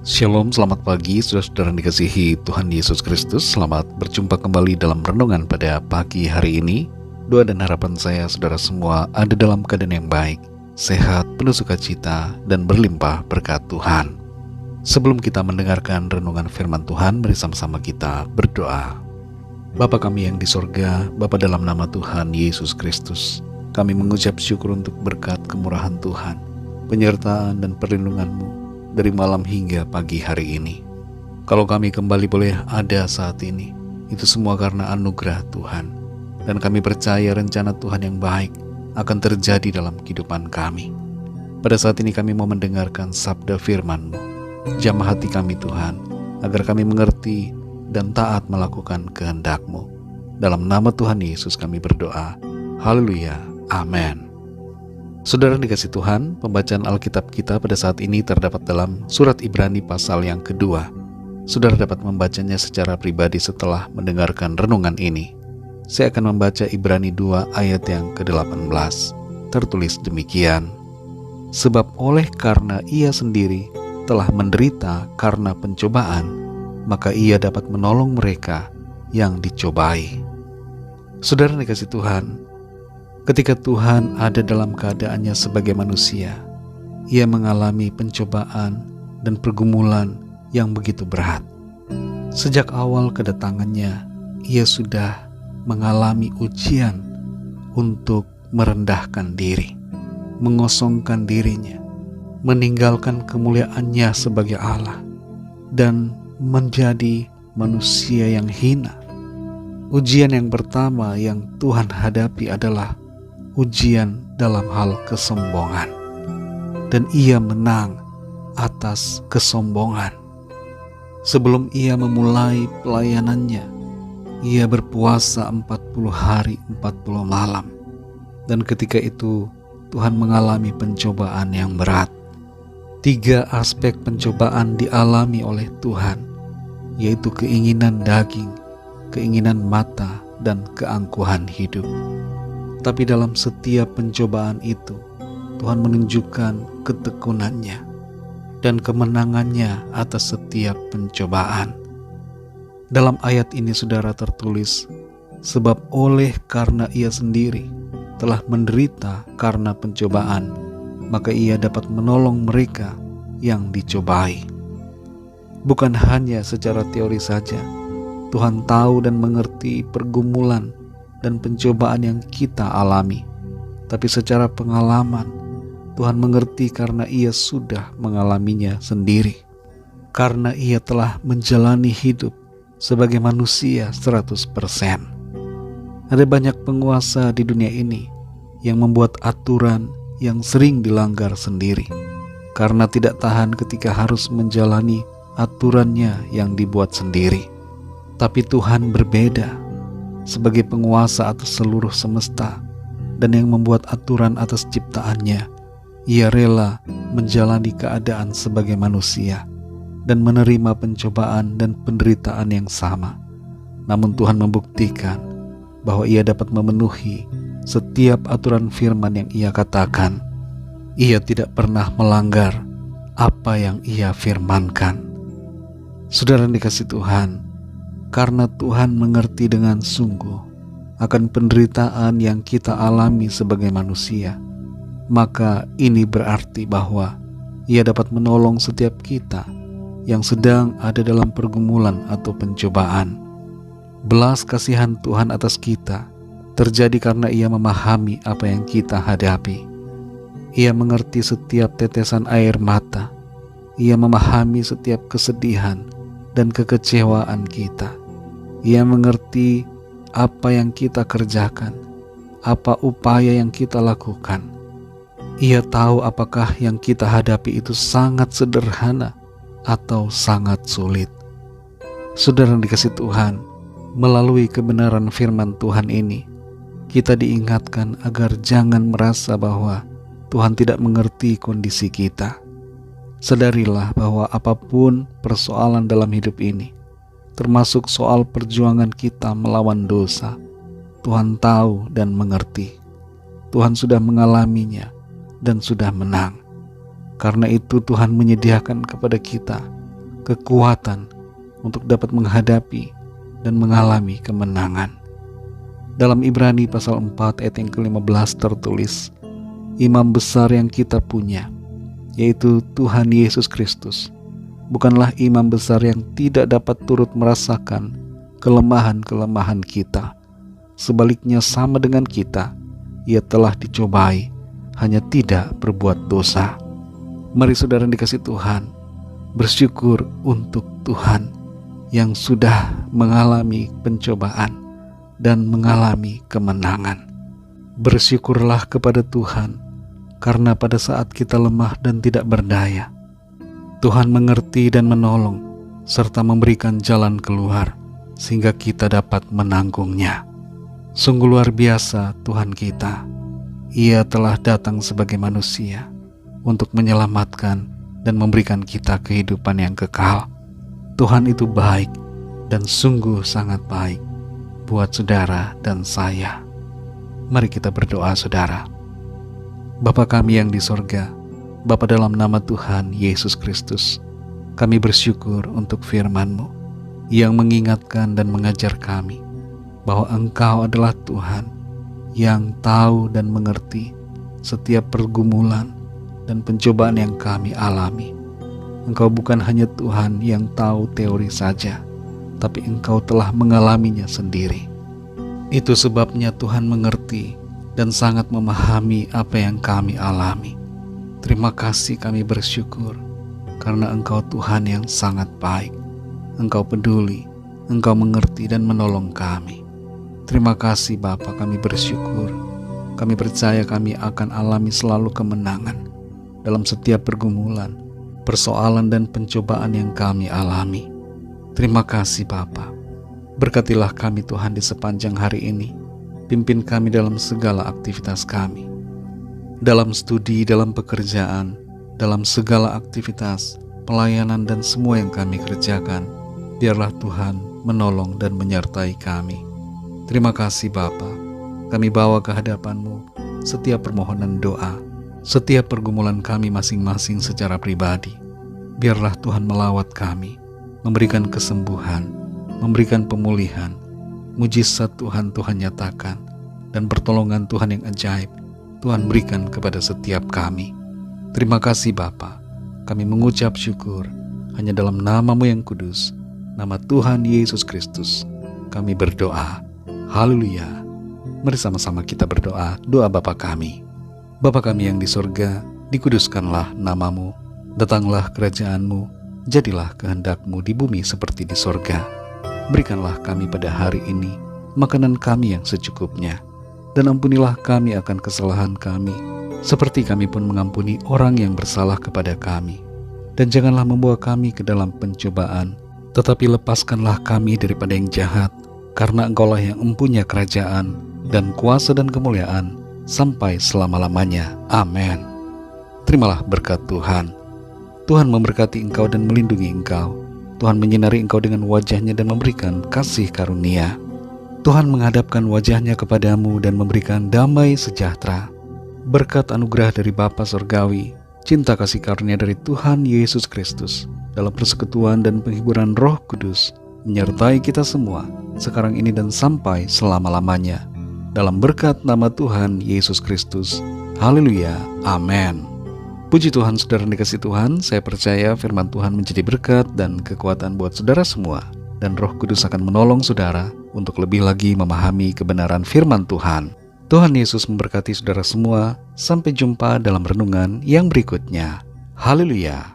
Shalom, selamat pagi saudara-saudara yang dikasihi Tuhan Yesus Kristus. Selamat berjumpa kembali dalam renungan pada pagi hari ini. Doa dan harapan saya saudara semua ada dalam keadaan yang baik, sehat, penuh sukacita, dan berlimpah berkat Tuhan. Sebelum kita mendengarkan renungan firman Tuhan, mari sama-sama kita berdoa. Bapa kami yang di sorga, Bapa dalam nama Tuhan Yesus Kristus, kami mengucap syukur untuk berkat kemurahan Tuhan, penyertaan dan perlindungan-Mu dari malam hingga pagi hari ini. Kalau kami kembali boleh ada saat ini, itu semua karena anugerah Tuhan. Dan kami percaya rencana Tuhan yang baik akan terjadi dalam kehidupan kami. Pada saat ini kami mau mendengarkan sabda firman-Mu. Jamah hati kami Tuhan, agar kami mengerti dan taat melakukan kehendak-Mu. Dalam nama Tuhan Yesus kami berdoa. Haleluya. Amin. Saudara dikasih Tuhan, pembacaan Alkitab kita pada saat ini terdapat dalam surat Ibrani pasal yang kedua. Saudara dapat membacanya secara pribadi setelah mendengarkan renungan ini. Saya akan membaca Ibrani 2 ayat yang ke-18. Tertulis demikian. Sebab oleh karena ia sendiri telah menderita karena pencobaan, maka ia dapat menolong mereka yang dicobai. Saudara dikasih Tuhan, ketika Tuhan ada dalam keadaannya sebagai manusia, ia mengalami pencobaan dan pergumulan yang begitu berat. Sejak awal kedatangannya, ia sudah mengalami ujian untuk merendahkan diri, mengosongkan dirinya, meninggalkan kemuliaannya sebagai Allah, dan menjadi manusia yang hina. Ujian yang pertama yang Tuhan hadapi adalah ujian dalam hal kesombongan, dan ia menang atas kesombongan. Sebelum ia memulai pelayanannya, ia berpuasa 40 hari 40 malam, dan ketika itu Tuhan mengalami pencobaan yang berat. 3 aspek pencobaan dialami oleh Tuhan, yaitu keinginan daging, keinginan mata, dan keangkuhan hidup. Tapi dalam setiap pencobaan itu, Tuhan menunjukkan ketekunannya dan kemenangannya atas setiap pencobaan. Dalam ayat ini saudara tertulis, sebab oleh karena ia sendiri telah menderita karena pencobaan, maka ia dapat menolong mereka yang dicobai. Bukan hanya secara teori saja, Tuhan tahu dan mengerti pergumulan dan pencobaan yang kita alami, tapi secara pengalaman Tuhan mengerti karena ia sudah mengalaminya sendiri, karena ia telah menjalani hidup sebagai manusia 100%. Ada banyak penguasa di dunia ini yang membuat aturan yang sering dilanggar sendiri, karena tidak tahan ketika harus menjalani aturannya yang dibuat sendiri. Tapi Tuhan berbeda. Sebagai penguasa atas seluruh semesta dan yang membuat aturan atas ciptaannya, ia rela menjalani keadaan sebagai manusia dan menerima pencobaan dan penderitaan yang sama. Namun Tuhan membuktikan bahwa ia dapat memenuhi setiap aturan firman yang ia katakan. Ia tidak pernah melanggar apa yang ia firmankan. Saudara yang dikasih Tuhan, karena Tuhan mengerti dengan sungguh akan penderitaan yang kita alami sebagai manusia, maka ini berarti bahwa ia dapat menolong setiap kita yang sedang ada dalam pergumulan atau pencobaan. Belas kasihan Tuhan atas kita terjadi karena ia memahami apa yang kita hadapi. Ia mengerti setiap tetesan air mata. Ia memahami setiap kesedihan dan kekecewaan kita. Ia mengerti apa yang kita kerjakan, apa upaya yang kita lakukan. Ia tahu apakah yang kita hadapi itu sangat sederhana atau sangat sulit. Saudara yang dikasih Tuhan, melalui kebenaran firman Tuhan ini, kita diingatkan agar jangan merasa bahwa Tuhan tidak mengerti kondisi kita. Sadarilah bahwa apapun persoalan dalam hidup ini, termasuk soal perjuangan kita melawan dosa, Tuhan tahu dan mengerti. Tuhan sudah mengalaminya dan sudah menang. Karena itu Tuhan menyediakan kepada kita kekuatan untuk dapat menghadapi dan mengalami kemenangan. Dalam Ibrani pasal 4 ayat yang ke-15 tertulis, imam besar yang kita punya, yaitu Tuhan Yesus Kristus, bukanlah imam besar yang tidak dapat turut merasakan kelemahan-kelemahan kita. Sebaliknya sama dengan kita, ia telah dicobai, hanya tidak berbuat dosa. Mari saudara dikasih Tuhan, bersyukur untuk Tuhan yang sudah mengalami pencobaan dan mengalami kemenangan. Bersyukurlah kepada Tuhan, karena pada saat kita lemah dan tidak berdaya, Tuhan mengerti dan menolong, serta memberikan jalan keluar, sehingga kita dapat menanggungnya. Sungguh luar biasa Tuhan kita. Ia telah datang sebagai manusia untuk menyelamatkan dan memberikan kita kehidupan yang kekal. Tuhan itu baik dan sungguh sangat baik buat saudara dan saya. Mari kita berdoa saudara. Bapa kami yang di sorga, Bapa dalam nama Tuhan Yesus Kristus, kami bersyukur untuk firman-Mu yang mengingatkan dan mengajar kami bahwa Engkau adalah Tuhan yang tahu dan mengerti setiap pergumulan dan pencobaan yang kami alami. Engkau bukan hanya Tuhan yang tahu teori saja, tapi Engkau telah mengalaminya sendiri. Itu sebabnya Tuhan mengerti dan sangat memahami apa yang kami alami. Terima kasih, kami bersyukur karena Engkau Tuhan yang sangat baik. Engkau peduli, Engkau mengerti dan menolong kami. Terima kasih Bapa, kami bersyukur. Kami percaya kami akan alami selalu kemenangan dalam setiap pergumulan, persoalan dan pencobaan yang kami alami. Terima kasih Bapa. Berkatilah kami Tuhan di sepanjang hari ini. Pimpin kami dalam segala aktivitas kami, dalam studi, dalam pekerjaan, dalam segala aktivitas, pelayanan dan semua yang kami kerjakan. Biarlah Tuhan menolong dan menyertai kami. Terima kasih Bapa. Kami bawa ke hadapan-Mu setiap permohonan doa, setiap pergumulan kami masing-masing secara pribadi. Biarlah Tuhan melawat kami, memberikan kesembuhan, memberikan pemulihan, mujizat Tuhan nyatakan, dan pertolongan Tuhan yang ajaib Tuhan berikan kepada setiap kami. Terima kasih Bapa. Kami mengucap syukur hanya dalam nama-Mu yang kudus, nama Tuhan Yesus Kristus, kami berdoa. Haleluya. Mari sama-sama kita berdoa doa Bapa kami. Bapa kami yang di sorga, dikuduskanlah nama-Mu, datanglah kerajaan-Mu, jadilah kehendak-Mu di bumi seperti di sorga. Berikanlah kami pada hari ini makanan kami yang secukupnya, dan ampunilah kami akan kesalahan kami, seperti kami pun mengampuni orang yang bersalah kepada kami. Dan janganlah membawa kami ke dalam pencobaan, tetapi lepaskanlah kami daripada yang jahat, karena Engkaulah yang mempunyai kerajaan dan kuasa dan kemuliaan sampai selama-lamanya. Amin. Terimalah berkat Tuhan. Tuhan memberkati engkau dan melindungi engkau. Tuhan menyinari engkau dengan wajah-Nya dan memberikan kasih karunia. Tuhan menghadapkan wajah-Nya kepadamu dan memberikan damai sejahtera. Berkat anugerah dari Bapa Surgawi, cinta kasih karunia dari Tuhan Yesus Kristus, dalam persekutuan dan penghiburan Roh Kudus, menyertai kita semua, sekarang ini dan sampai selama-lamanya. Dalam berkat nama Tuhan Yesus Kristus. Haleluya. Amin. Puji Tuhan, saudara dikasih Tuhan, saya percaya firman Tuhan menjadi berkat dan kekuatan buat saudara semua. Dan Roh Kudus akan menolong saudara untuk lebih lagi memahami kebenaran firman Tuhan. Tuhan Yesus memberkati saudara semua. Sampai jumpa dalam renungan yang berikutnya. Haleluya.